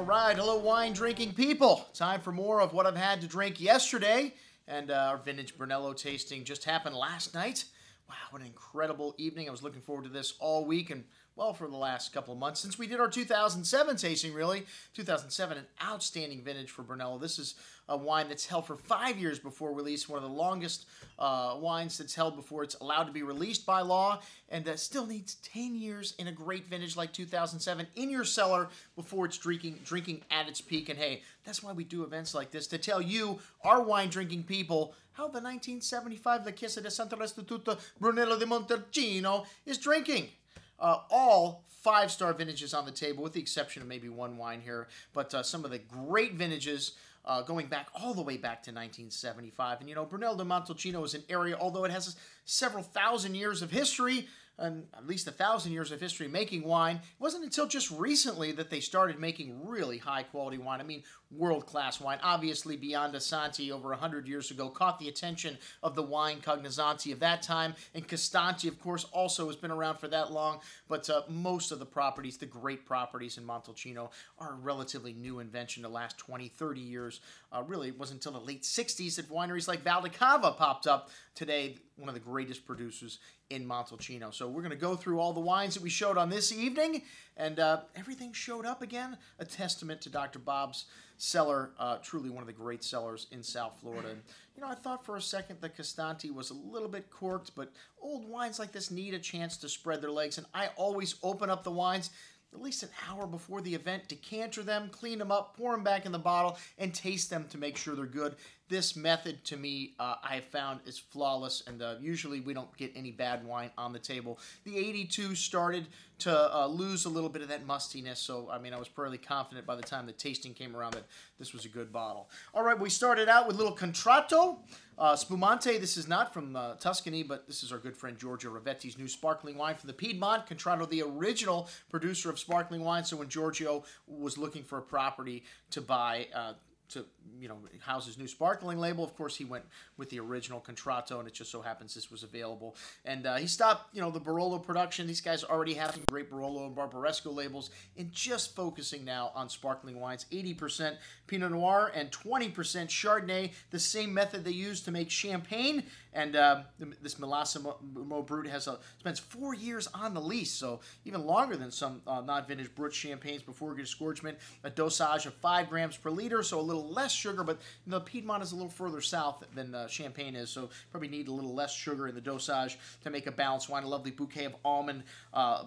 All right, hello wine drinking people. Time for more of what I've had to drink yesterday. And our vintage Brunello tasting just happened last night. Wow, what an incredible evening. I was looking forward to this all week and, well, for the last couple of months since we did our 2007 tasting, really. 2007, an outstanding vintage for Brunello. This is a wine that's held for 5 years before release, one of the longest wines that's held before it's allowed to be released by law, and still needs 10 years in a great vintage like 2007 in your cellar before it's drinking at its peak. And hey, that's why we do events like this, to tell you, our wine drinking people, how the 1975 La Chiesa di Santa Restituta Brunello di Montalcino is drinking. All five-star vintages on the table, with the exception of maybe one wine here. But some of the great vintages going back all the way back to 1975. And, you know, Brunello di Montalcino is an area, although it has several thousand years of history, and at least 1,000 years of history making wine. It wasn't until just recently that they started making really high-quality wine. I mean, world-class wine. Obviously, Bionda Santi over 100 years ago caught the attention of the wine cognoscenti of that time. And Costanti, of course, also has been around for that long. But most of the properties, the great properties in Montalcino, are a relatively new invention the last 20, 30 years. Really, it wasn't until the late 60s that wineries like Valdicava popped up. Today, one of the greatest producers in Montalcino. So we're going to go through all the wines that we showed on this evening, and everything showed up again. A testament to Dr. Bob's cellar, truly one of the great cellars in South Florida. And, you know, I thought for a second that Costanti was a little bit corked, but old wines like this need a chance to spread their legs, and I always open up the wines at least an hour before the event, decanter them, clean them up, pour them back in the bottle, and taste them to make sure they're good. This method, to me, I have found is flawless, and usually we don't get any bad wine on the table. The 82 started to lose a little bit of that mustiness, so, I mean, I was fairly confident by the time the tasting came around that this was a good bottle. All right, we started out with a little Contratto. Spumante, this is not from Tuscany, but this is our good friend Giorgio Ravetti's new sparkling wine from the Piedmont. Contratto, the original producer of sparkling wine, so when Giorgio was looking for a property to buy, to, you know, house his new sparkling label, of course he went with the original Contratto, and it just so happens this was available. And he stopped, you know, the Barolo production. These guys already have some great Barolo and Barbaresco labels, and just focusing now on sparkling wines. 80% Pinot Noir and 20% Chardonnay, the same method they use to make champagne. And this Millesimo Brut spends 4 years on the lease, so even longer than some non-vintage Brut champagnes before disgorgement. A dosage of 5 grams per liter, so a little less sugar, but the Piedmont is a little further south than Champagne is, so probably need a little less sugar in the dosage to make a balanced wine. A lovely bouquet of almond,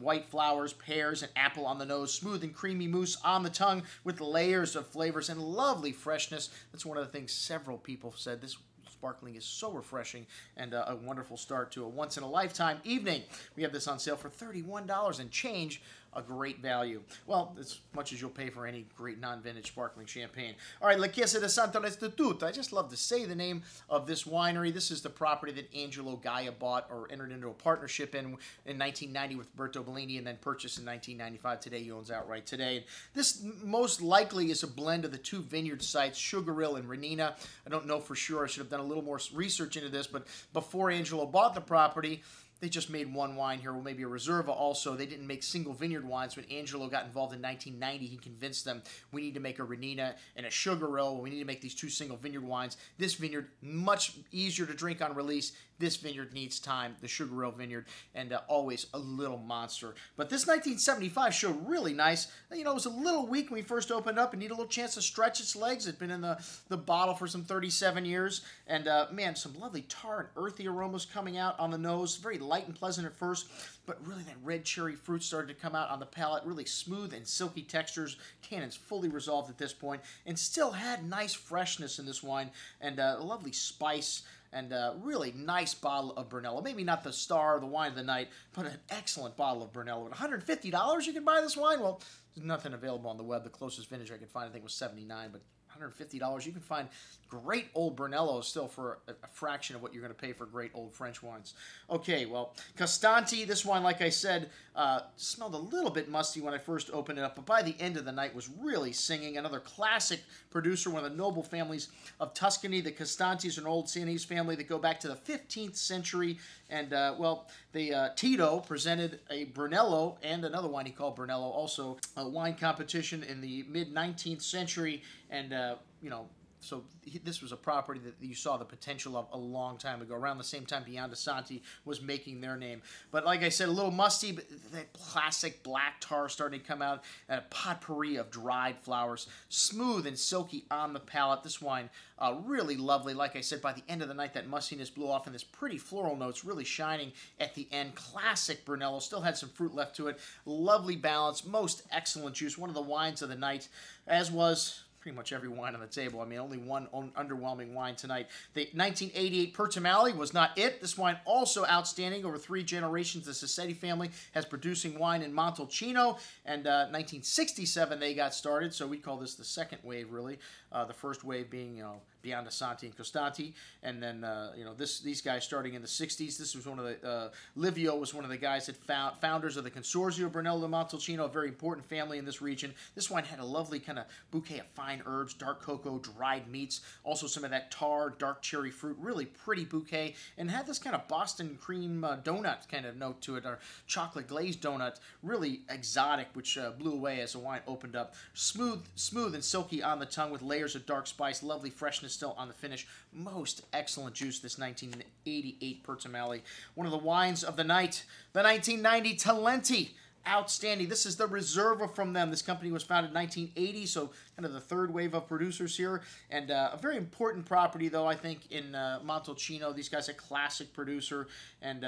white flowers, pears, and apple on the nose. Smooth and creamy mousse on the tongue with layers of flavors and lovely freshness. That's one of the things several people said. This sparkling is so refreshing, and a wonderful start to a once-in-a-lifetime evening. We have this on sale for $31 and change, a great value. Well, as much as you'll pay for any great non-vintage sparkling champagne. All right, La Chiesa di Santa Restituta. I just love to say the name of this winery. This is the property that Angelo Gaia bought or entered into a partnership in 1990 with Berto Bellini, and then purchased in 1995. Today he owns outright today. This most likely is a blend of the two vineyard sites, Sugarhill and Renina. I don't know for sure. I should have done a little more research into this, but before Angelo bought the property, they just made one wine here, well, maybe a Reserva also. They didn't make single vineyard wines. When Angelo got involved in 1990, he convinced them, we need to make a Renina and a Sugarhill. We need to make these two single vineyard wines. This vineyard, much easier to drink on release. This vineyard needs time, the Sugarhill vineyard, and always a little monster. But this 1975 showed really nice. You know, it was a little weak when we first opened up and needed a little chance to stretch its legs. It'd been in the bottle for some 37 years. And, man, some lovely tar and earthy aromas coming out on the nose. Very light and pleasant at first, but really that red cherry fruit started to come out on the palate. Really smooth and silky textures. Tannins fully resolved at this point, and still had nice freshness in this wine, and a lovely spice, and a really nice bottle of Brunello. Maybe not the star or the wine of the night, but an excellent bottle of Brunello. At $150 you can buy this wine? Well, there's nothing available on the web. The closest vintage I could find, I think, was $79, but $150. You can find great old Brunellos still for a fraction of what you're going to pay for great old French wines. Okay, well, Costanti, this wine, like I said, smelled a little bit musty when I first opened it up, but by the end of the night was really singing. Another classic producer, one of the noble families of Tuscany. The Costantis are an old Sienese family that go back to the 15th century. And, well, Tito presented a Brunello and another wine he called Brunello, also a wine competition in the mid-19th century. And, you know, so this was a property that you saw the potential of a long time ago, around the same time Santi was making their name. But like I said, a little musty, but that classic black tar starting to come out, and a potpourri of dried flowers, smooth and silky on the palate. This wine, really lovely. Like I said, by the end of the night, that mustiness blew off, and this pretty floral notes really shining at the end. Classic Brunello, still had some fruit left to it. Lovely balance, most excellent juice. One of the wines of the night, as was pretty much every wine on the table. I mean, only one underwhelming wine tonight. The 1988 Pertimale was not it. This wine also outstanding. Over 3 generations, the Sassetti family has producing wine in Montalcino, and 1967 they got started, so we call this the second wave, really. The first wave being, you know, Santi and Costanti, and then, you know, these guys starting in the 60s. This was one of the, Livio was one of the guys that founders of the Consorzio Brunello di Montalcino, a very important family in this region. This wine had a lovely kind of bouquet of fine herbs, dark cocoa, dried meats, also some of that tar, dark cherry fruit, really pretty bouquet, and had this kind of Boston cream donut kind of note to it, or chocolate glazed donut, really exotic, which blew away as the wine opened up. Smooth and silky on the tongue with layers of dark spice, lovely freshness still on the finish. Most excellent juice, this 1988 Pertimale. One of the wines of the night, the 1990 Talenti. Outstanding. This is the Reserva from them. This company was founded in 1980, so kind of the third wave of producers here. And a very important property, though, I think, in Montalcino. These guys are a classic producer, and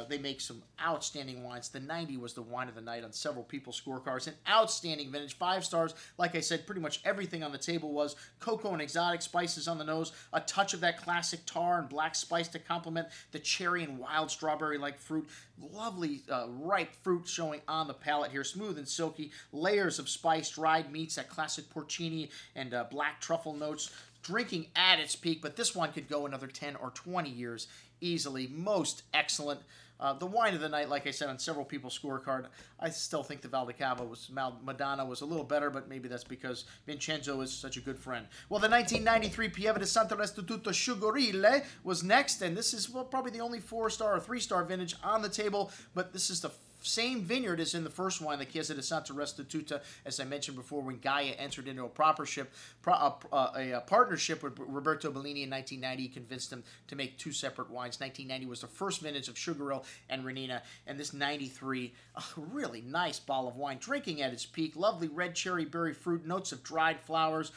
they make some outstanding wines. The 90 was the wine of the night on several people's scorecards. An outstanding vintage, 5 stars. Like I said, pretty much everything on the table was cocoa and exotic spices on the nose, a touch of that classic tar and black spice to complement the cherry and wild strawberry-like fruit. Lovely ripe fruit showing on the palate here, smooth and silky, layers of spice, dried meats, that classic porcini and black truffle notes, drinking at its peak, but this one could go another 10 or 20 years easily. Most excellent. The wine of the night, like I said, on several people's scorecard, I still think the Madonna was a little better, but maybe that's because Vincenzo is such a good friend. Well, the 1993 Pieve di Santo Restituto Sugorile was next, and this is, well, probably the only 4-star or 3-star vintage on the table, but this is the same vineyard as in the first wine, the Chiesa di Santa Restituta, as I mentioned before, when Gaia entered into a partnership with Roberto Bellini in 1990. He convinced him to make 2 separate wines. 1990 was the first vintage of Sugarhill and Renina, and this 93, a really nice bottle of wine, drinking at its peak. Lovely red cherry berry fruit, notes of dried flowers,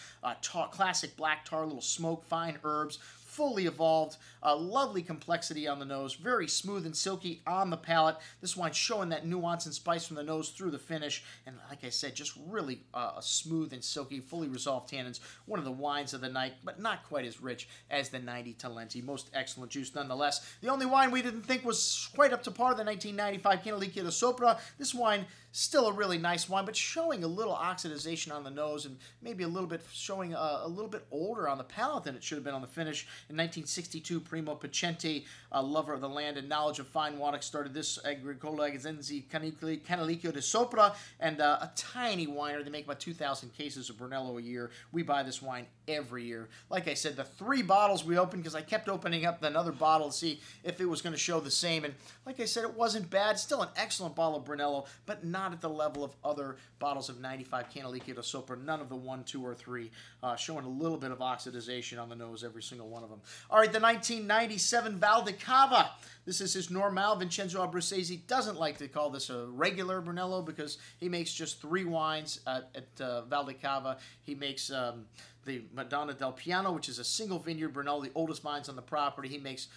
classic black tar, little smoke, fine herbs, fully evolved, lovely complexity on the nose, very smooth and silky on the palate. This wine showing that nuance and spice from the nose through the finish, and like I said, just really smooth and silky, fully resolved tannins. One of the wines of the night, but not quite as rich as the 90 Talenti. Most excellent juice nonetheless. The only wine we didn't think was quite up to par, the 1995 Canalicchio di Sopra. This wine, still a really nice wine, but showing a little oxidization on the nose, and maybe a little bit showing a little bit older on the palate than it should have been on the finish. In 1962, Primo Pacente, a lover of the land and knowledge of fine wine, started this Agricola Agenzi Canalicchio di Sopra, and a tiny winery. They make about 2,000 cases of Brunello a year. We buy this wine every year. Like I said, the 3 bottles we opened, because I kept opening up another bottle to see if it was going to show the same, and like I said, it wasn't bad. Still an excellent bottle of Brunello, but not at the level of other bottles of 95 Canalicchio di Sopra. None of the 1, 2, or 3, showing a little bit of oxidization on the nose, every single one of them. All right, the 1997 Val di Cava. This is his Normal. Vincenzo Abruzzese doesn't like to call this a regular Brunello because he makes just 3 wines at Val di Cava. He makes the Madonna del Piano, which is a single vineyard Brunello, the oldest vines on the property. He makes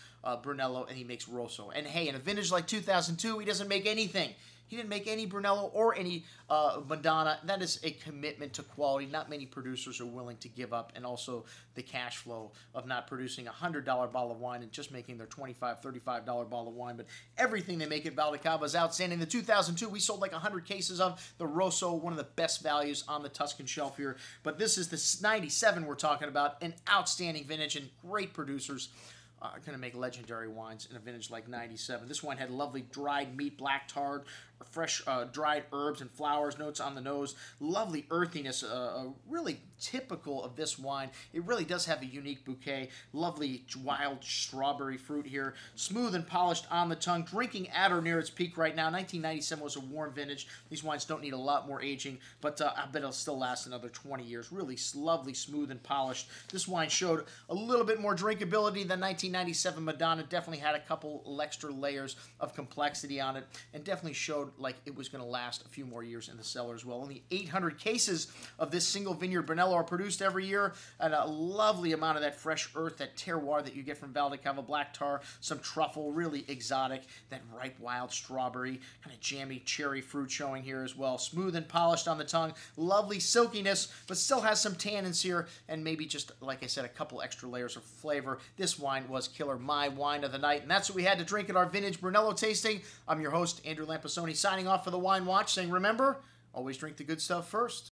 Brunello, and he makes Rosso. And hey, in a vintage like 2002, he doesn't make anything. He didn't make any Brunello or any Madonna. That is a commitment to quality. Not many producers are willing to give up, and also the cash flow of not producing a $100 bottle of wine and just making their $25, $35 bottle of wine. But everything they make at Valdicava is outstanding. The 2002, we sold like 100 cases of the Rosso, one of the best values on the Tuscan shelf here. But this is the 97 we're talking about, an outstanding vintage and great producers. Going to make legendary wines in a vintage like 97. This wine had lovely dried meat, black tarred, fresh dried herbs and flowers, notes on the nose, lovely earthiness, really typical of this wine. It really does have a unique bouquet, lovely wild strawberry fruit here, smooth and polished on the tongue, drinking at or near its peak right now. 1997 was a warm vintage. These wines don't need a lot more aging, but I bet it'll still last another 20 years. Really lovely, smooth, and polished. This wine showed a little bit more drinkability than 1997 Madonna. Definitely had a couple extra layers of complexity on it, and definitely showed like it was going to last a few more years in the cellar as well. Only 800 cases of this single vineyard Brunello are produced every year, and a lovely amount of that fresh earth, that terroir that you get from Valdicava, black tar, some truffle, really exotic, that ripe wild strawberry, kind of jammy cherry fruit showing here as well. Smooth and polished on the tongue, lovely silkiness, but still has some tannins here, and maybe just, like I said, a couple extra layers of flavor. This wine was killer, my wine of the night, and that's what we had to drink at our vintage Brunello tasting. I'm your host, Andrew Lampasoni, signing off for the Wine Watch, saying remember, always drink the good stuff first.